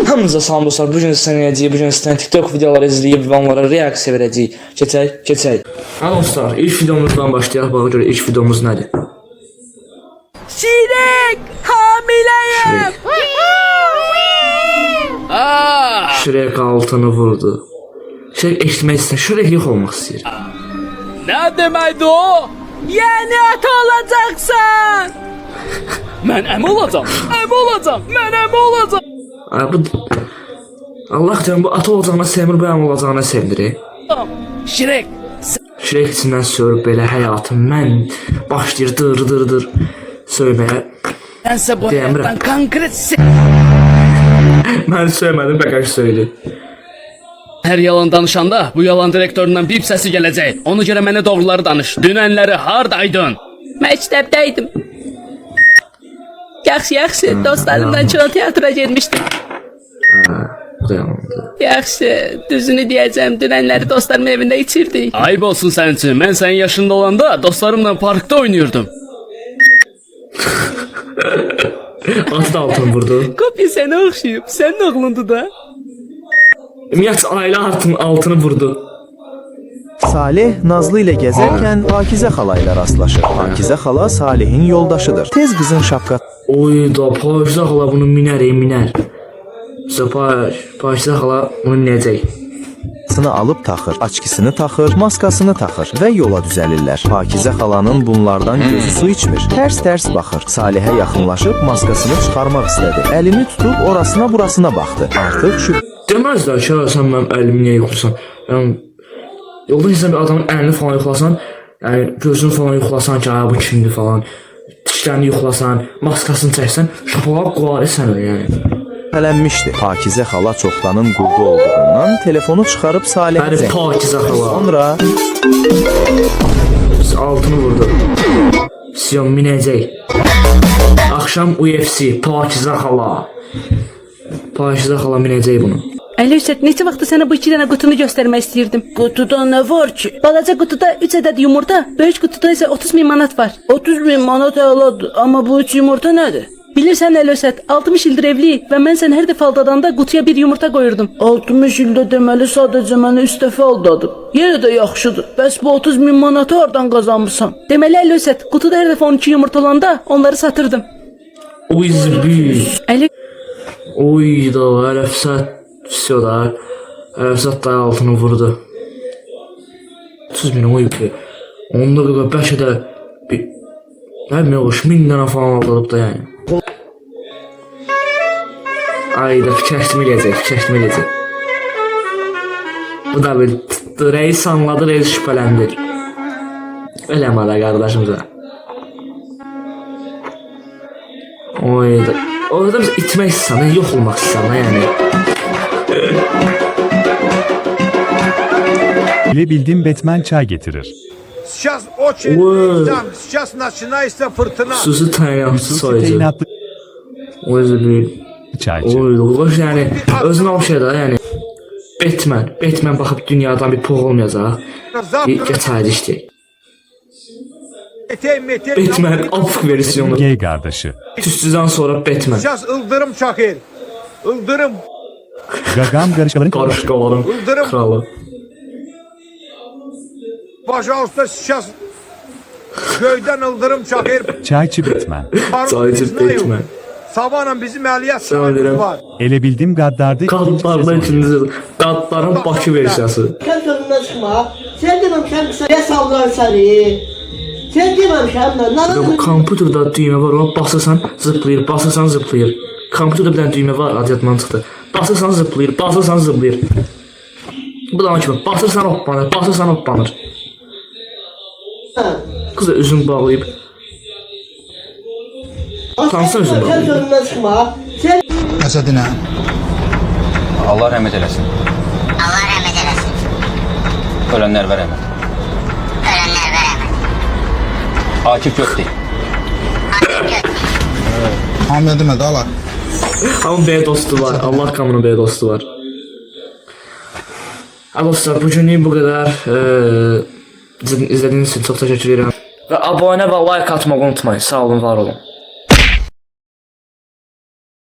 Hamınıza salam dostlar. Bugün sizə bu gün sizdən TikTok videoları izləyib və onlara reaksiya verəcəyik. Keçək. Ha dostlar, ilk videomuzdan başlayaq. Baxa görə ilk videomuz nədir? Şirek, hamileyim. Şirek altını vurdu. Şirek eşitmək istəyir. Şirek yox olmaq istəyir. Ne demeydi o? Yeni ata olacaksın. Ben em olacağım. Ben em olacağım. Ay, bu... Allah canım, bu ata olacağına sevmir, bu em olacağına sevindir. Şirek. Şirek içindən sövür belə həyatım. Mən başlayır dır söyməyə. Sense bu Demirəm. hayattan konkret Mən söymədim, bəqəş söyledi. Her yalan danışanda bu yalan direktöründen bip sesi gelecek. Ona göre mənə doğruları danış. Dünenleri hardaydın? Məktəbdəydim. Yaxşı, dostlarımdan kino teatra gelmişdim. Bu da yalandı. Yaxşı, düzünü deyəcəm, dünənləri dostlarımın evində içirdik. Ayıb olsun sənin üçün, mən sənin yaşında olanda dostlarımla parkda oynuyordum. Atı da altını vurdu. Kopya sənə oxşayıb, sənin oğlundu da. Ümumiyyətlə, ailə altını vurdu. Salih Nazlı ile gezerken Pakize Xala ile rastlaşır. Pakize Xala Salih'in yoldaşıdır. Tez kızın şapkasını Oy da, Pakize Xala bunu minər. Pakize Xala bunu minəcək. alıp taxır, açkisini taxır, maskasını taxır ve yola düzəlirlər. Pakize Xalanın bunlardan gözü su içmir. Ters baxır. Salih'e yaxınlaşıb maskasını çıxarmaq istədi. Elini tutup orasına burasına baxdı. Artıq şübhə Deməzlər ki, sən mənim əlimi niyə yoxlasan? Yəni, yolda insan bir adamın əlini falan yoxlasan, yəni gözünü falan yoxlasan ki, bu kimdir falan, dişlərini yoxlasan, maskasını çəksən, şapalaq qulağı sən yəni. şübhələnmişdi. Pakize Xala çoxdanın qurdu olduğundan telefonu çıxarıb Salih'e Bəli, Pakize Xala. Sonra Altını vurdu. Siyon minəcək. Axşam UFC, Pakize Xala. Pakize Xala minəcək bunu. Əlövsət, neçə vaxtdır sənə bu 2 dənə qutunu göstərmək istəyirdim. Qutuda nə var ki? Balaca qutuda 3 ədəd yumurta, böyük qutuda isə 30.000 manat var. 30.000 manat əladır, amma bu 3 yumurta nədir? Bilirsən Əlövsət, 60 ildir evliyik və mən sən hər dəfə aldadanda qutuya bir yumurta qoyurdum. 60 ildə deməli sadəcə mənə 3 dəfə aldadıb. Yenə də yaxşıdır. Bəs bu 30.000 manatı hardan qazanmısan? Deməli Əlövsət, qutuda hər dəfə 12 yumurta olanda onları satırdım. O izbi. Oy da, Əlövsət. Всё da. Əlövsət da altını vurdu. 30.000 oyub ki. Onda qədər bəlkə də bir... Nə bilmə oğuş, 1000 dənə falan aldırıb da yəni. Ayda fikirləşdim eləyəcək. Bu da bir tutdu, reis anladı, reis şübhələndi. Eləmə də qardaşımıza. Oy da. Orada biz itmək istəyən, yox olmaq istəyən yəni. Bildim Batman çay getirir. Сейчас очень там, сейчас начинается фортуна. Susu tayyansız soyucu. Teynatlı O yüzden bir... çaycı. Oy, yani özünə o şey da yani. Batman baxıb dünyadan bir pul olmayacaq. Geçərdi işləyək. Batman afk versiyonu. Gay kardeşi. Tüstüdən sonra Batman. Сейчас Ildırım çakır. Ildırım. Gagam karışkaların Qarışqaların kralı. Пожалуйста, сейчас göydən Ildırım çakır. çayçı Batman. Çaycı Batman. Sabahla bizim əliyyat Sağ olun. sahibimiz var. Elebildim gaddardı. Qadlarla ikinci qadların Bakı versiyası. Sen sorundan çıkma. Sen dememişəm qısaya sallar səni. Sen dememişəm da. Ya bu kompüterdə düymə var, ona basırsan zıplayır. Kompüterdə bir dənə düymə var, adyatman çıxdı. Basırsan zıplayır. Bu da o kimi, basırsan hoppanır. Kız da üzüm bağlayıb. Tanısın üzüm Sen bağlayıb. sorundan çıkma. Sen Əsədinə. Allah rəhmət eləsin. Allah rəhmət eləsin. Ölənlər və rəhmət. Ölənlər və rəhmət. Akif Gökdey. Hamıya demədi, ala. Amma B dostu var, Allah qamının B dostu var. Dostlar, bugünlük bu qədər. İzlədiyiniz üçün çox təşəkkür edirəm. Və abunə və like atmağı unutmayın. Sağ olun, var olun.